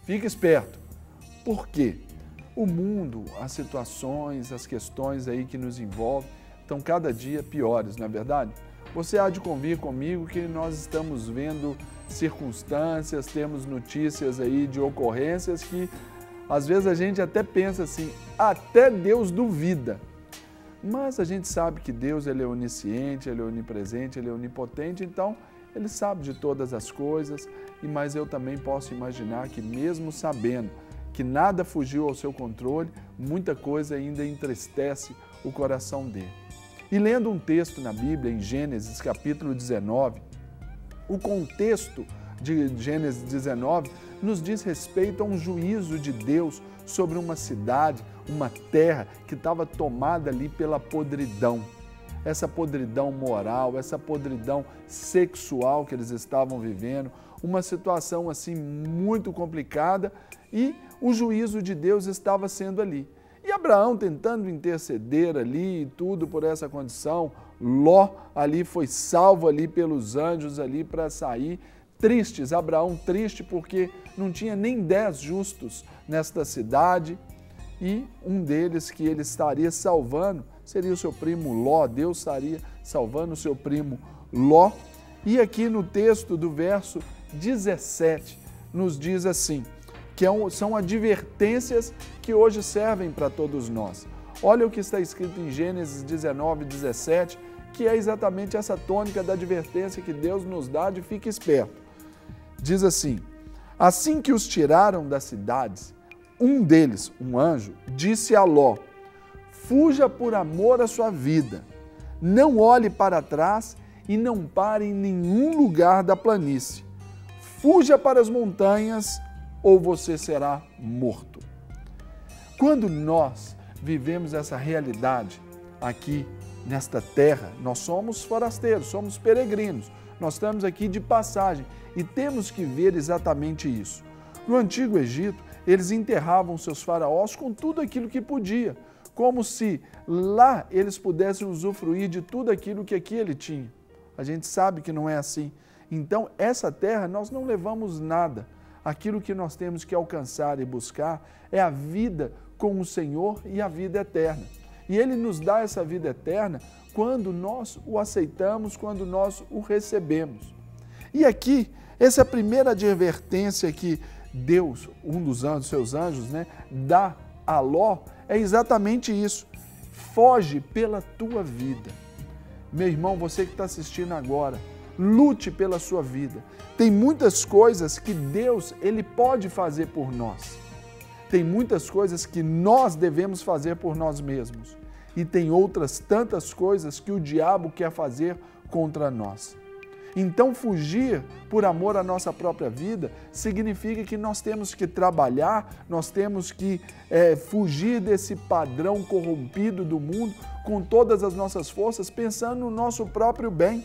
Fique esperto. Por quê? O mundo, as situações, as questões aí que nos envolvem estão cada dia piores, não é verdade? Você há de convir comigo que nós estamos vendo circunstâncias, temos notícias aí de ocorrências que às vezes a gente até pensa assim, até Deus duvida. Mas a gente sabe que Deus ele é onisciente, Ele é onipresente, Ele é onipotente, então Ele sabe de todas as coisas, mas eu também posso imaginar que mesmo sabendo que nada fugiu ao seu controle, muita coisa ainda entristece o coração dele. E lendo um texto na Bíblia, em Gênesis capítulo 19, o contexto de Gênesis 19 nos diz respeito a um juízo de Deus sobre uma cidade, uma terra que estava tomada ali pela podridão. Essa podridão moral, essa podridão sexual que eles estavam vivendo, uma situação assim muito complicada e o juízo de Deus estava sendo ali. E Abraão tentando interceder ali e tudo por essa condição, Ló ali foi salvo ali pelos anjos ali para sair. Tristes, Abraão triste porque não tinha nem 10 justos nesta cidade e um deles que ele estaria salvando seria o seu primo Ló, Deus estaria salvando o seu primo Ló. E aqui no texto do verso 17 nos diz assim, que são advertências que hoje servem para todos nós. Olha o que está escrito em Gênesis 19, 17, que é exatamente essa tônica da advertência que Deus nos dá de fique esperto. Diz assim, assim que os tiraram das cidades, um deles, um anjo, disse a Ló, fuja por amor à sua vida, não olhe para trás e não pare em nenhum lugar da planície. Fuja para as montanhas ou você será morto. Quando nós vivemos essa realidade aqui nesta terra, nós somos forasteiros, somos peregrinos, nós estamos aqui de passagem e temos que ver exatamente isso. No Antigo Egito, eles enterravam seus faraós com tudo aquilo que podia, como se lá eles pudessem usufruir de tudo aquilo que aqui ele tinha. A gente sabe que não é assim. Então, essa terra nós não levamos nada. Aquilo que nós temos que alcançar e buscar é a vida com o Senhor e a vida eterna. E Ele nos dá essa vida eterna quando nós o aceitamos, quando nós o recebemos. E aqui, essa é a primeira advertência que Deus, um dos anjos, seus anjos, dá a Ló, é exatamente isso. Foge pela tua vida. Meu irmão, você que está assistindo agora, lute pela sua vida. Tem muitas coisas que Deus ele pode fazer por nós. Tem muitas coisas que nós devemos fazer por nós mesmos. E tem outras tantas coisas que o diabo quer fazer contra nós. Então, fugir por amor à nossa própria vida significa que nós temos que trabalhar, nós temos que fugir desse padrão corrompido do mundo com todas as nossas forças, pensando no nosso próprio bem.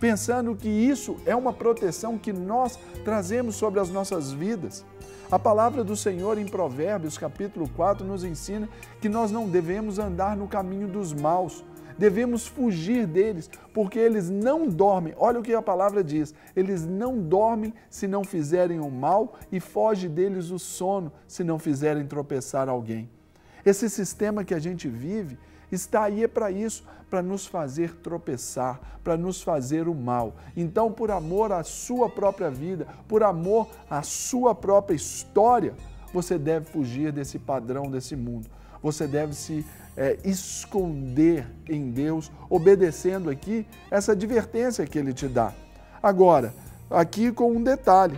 Pensando que isso é uma proteção que nós trazemos sobre as nossas vidas. A palavra do Senhor em Provérbios, capítulo 4, nos ensina que nós não devemos andar no caminho dos maus, devemos fugir deles, porque eles não dormem. Olha o que a palavra diz, eles não dormem se não fizerem o mal e foge deles o sono se não fizerem tropeçar alguém. Esse sistema que a gente vive está aí para isso, para nos fazer tropeçar, para nos fazer o mal. Então, por amor à sua própria vida, por amor à sua própria história, você deve fugir desse padrão, desse mundo. Você deve se esconder em Deus, obedecendo aqui essa advertência que Ele te dá. Agora, aqui com um detalhe,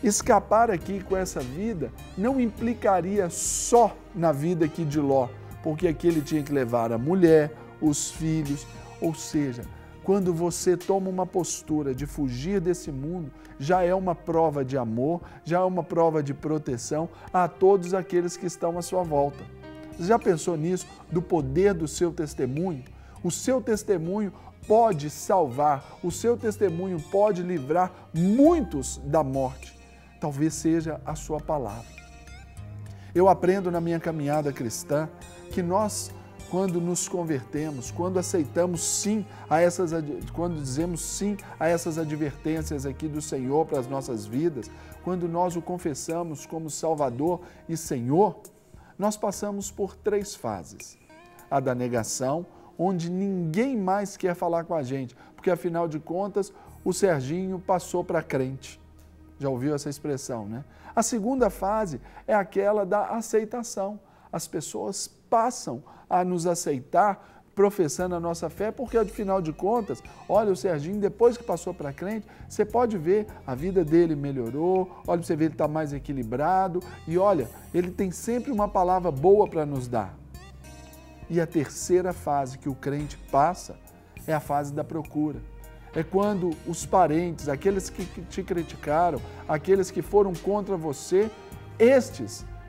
escapar aqui com essa vida não implicaria só na vida aqui de Ló, porque aqui ele tinha que levar a mulher, os filhos, ou seja, quando você toma uma postura de fugir desse mundo, já é uma prova de amor, já é uma prova de proteção a todos aqueles que estão à sua volta. Você já pensou nisso, do poder do seu testemunho? O seu testemunho pode salvar, o seu testemunho pode livrar muitos da morte. Talvez seja a sua palavra. Eu aprendo na minha caminhada cristã que nós, quando nos convertemos, quando aceitamos sim quando dizemos sim a essas advertências aqui do Senhor para as nossas vidas, quando nós o confessamos como Salvador e Senhor, nós passamos por 3 fases. A da negação, onde ninguém mais quer falar com a gente, porque afinal de contas o Serginho passou para crente. Já ouviu essa expressão, né? A segunda fase é aquela da aceitação. As pessoas passam a nos aceitar professando a nossa fé, porque afinal de contas, olha, o Serginho, depois que passou para crente, você pode ver, a vida dele melhorou, olha, você vê, ele está mais equilibrado, e olha, ele tem sempre uma palavra boa para nos dar. E a terceira fase que o crente passa é a fase da procura. É quando os parentes, aqueles que te criticaram, aqueles que foram contra você,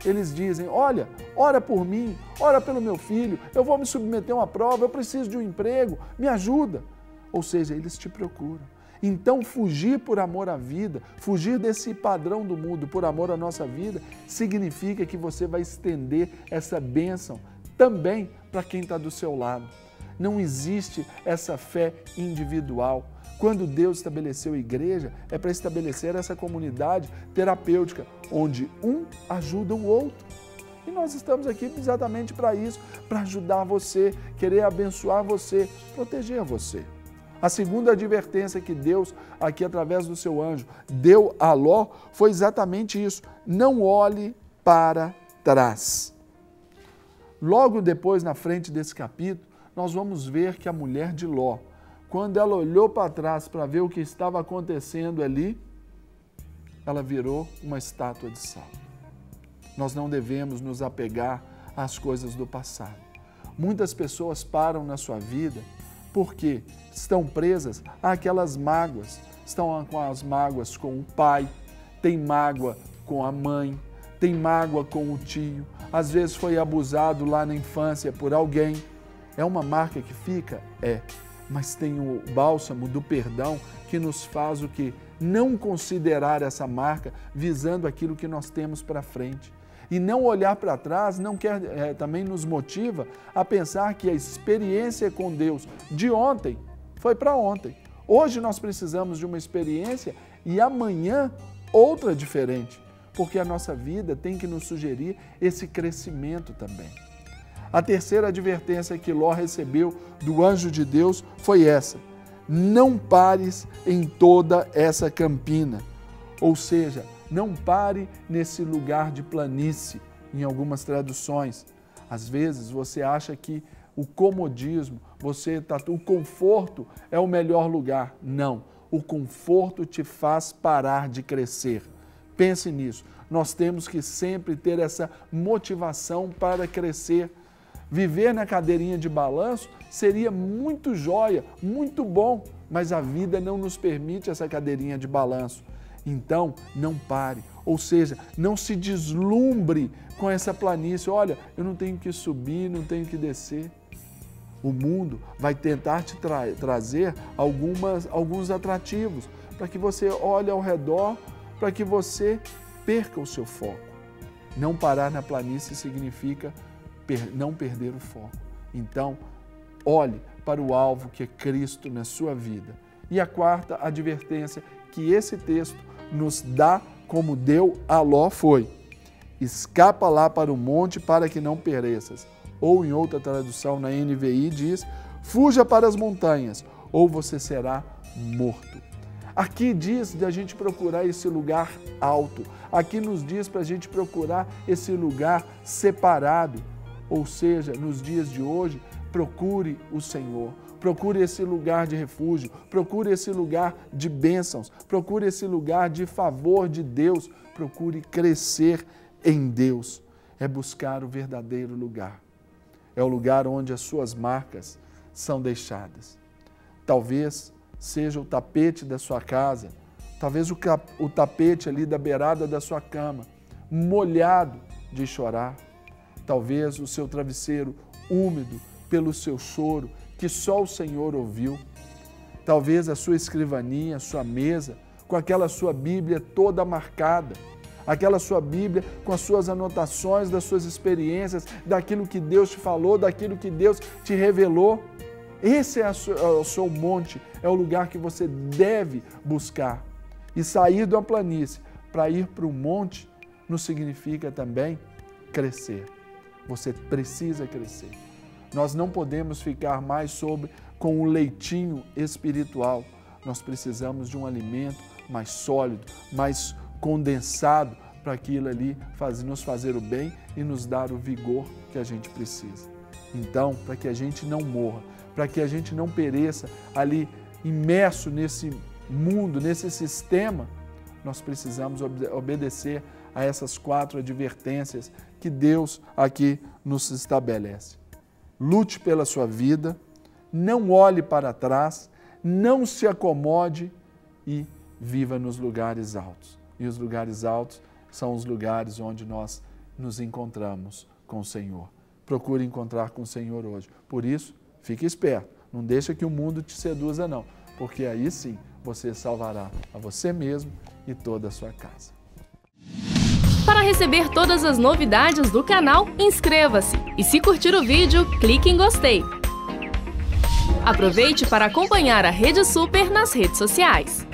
eles dizem, olha, ora por mim, ora pelo meu filho, eu vou me submeter a uma prova, eu preciso de um emprego, me ajuda. Ou seja, eles te procuram. Então, fugir por amor à vida, fugir desse padrão do mundo por amor à nossa vida, significa que você vai estender essa bênção também para quem está do seu lado. Não existe essa fé individual. Quando Deus estabeleceu a igreja, é para estabelecer essa comunidade terapêutica, onde um ajuda o outro. E nós estamos aqui exatamente para isso, para ajudar você, querer abençoar você, proteger você. A segunda advertência que Deus, aqui através do seu anjo, deu a Ló foi exatamente isso. Não olhe para trás. Logo depois, na frente desse capítulo, nós vamos ver que a mulher de Ló, quando ela olhou para trás para ver o que estava acontecendo ali, ela virou uma estátua de sal. Nós não devemos nos apegar às coisas do passado. Muitas pessoas param na sua vida porque estão presas àquelas mágoas. Estão com as mágoas com o pai, tem mágoa com a mãe, tem mágoa com o tio, às vezes foi abusado lá na infância por alguém. É uma marca que fica? É. Mas tem o bálsamo do perdão que nos faz o quê? Não considerar essa marca visando aquilo que nós temos para frente. E não olhar para trás também nos motiva a pensar que a experiência com Deus de ontem foi para ontem. Hoje nós precisamos de uma experiência e amanhã outra diferente, porque a nossa vida tem que nos sugerir esse crescimento também. A terceira advertência que Ló recebeu do anjo de Deus foi essa: não pares em toda essa campina. Ou seja, não pare nesse lugar de planície, em algumas traduções. Às vezes você acha que o comodismo, o conforto é o melhor lugar. Não, o conforto te faz parar de crescer. Pense nisso. Nós temos que sempre ter essa motivação para crescer. Viver na cadeirinha de balanço seria muito jóia, muito bom, mas a vida não nos permite essa cadeirinha de balanço. Então, não pare, ou seja, não se deslumbre com essa planície. Olha, eu não tenho que subir, não tenho que descer. O mundo vai tentar te trazer alguns atrativos para que você olhe ao redor, para que você perca o seu foco. Não parar na planície significa não perder o foco. Então, olhe para o alvo que é Cristo na sua vida. E a quarta advertência que esse texto nos dá, como deu a Ló, foi: escapa lá para o monte para que não pereças. Ou em outra tradução, na NVI, diz: fuja para as montanhas, ou você será morto. Aqui diz de a gente procurar esse lugar alto. Aqui nos diz para a gente procurar esse lugar separado. Ou seja, nos dias de hoje, procure o Senhor. Procure esse lugar de refúgio, procure esse lugar de bênçãos, procure esse lugar de favor de Deus, procure crescer em Deus. É buscar o verdadeiro lugar. É o lugar onde as suas marcas são deixadas. Talvez seja o tapete da sua casa, talvez o tapete ali da beirada da sua cama, molhado de chorar. Talvez o seu travesseiro úmido pelo seu choro, que só o Senhor ouviu. Talvez a sua escrivaninha, a sua mesa, com aquela sua Bíblia toda marcada. aquela sua Bíblia com as suas anotações das suas experiências, daquilo que Deus te falou, daquilo que Deus te revelou. Esse é o seu monte, é o lugar que você deve buscar. E sair de uma planície para ir para o monte não significa também crescer. Você precisa crescer. Nós não podemos ficar mais com o leitinho espiritual. Nós precisamos de um alimento mais sólido, mais condensado, para aquilo ali nos fazer o bem e nos dar o vigor que a gente precisa. Então, para que a gente não morra, para que a gente não pereça ali imerso nesse mundo, nesse sistema, nós precisamos obedecer a essas 4 advertências que Deus aqui nos estabelece. Lute pela sua vida, não olhe para trás, não se acomode e viva nos lugares altos. E os lugares altos são os lugares onde nós nos encontramos com o Senhor. Procure encontrar com o Senhor hoje. Por isso, fique esperto. Não deixa que o mundo te seduza, não. Porque aí sim, você salvará a você mesmo e toda a sua casa. Para receber todas as novidades do canal, inscreva-se. E se curtir o vídeo, clique em gostei. Aproveite para acompanhar a Rede Super nas redes sociais.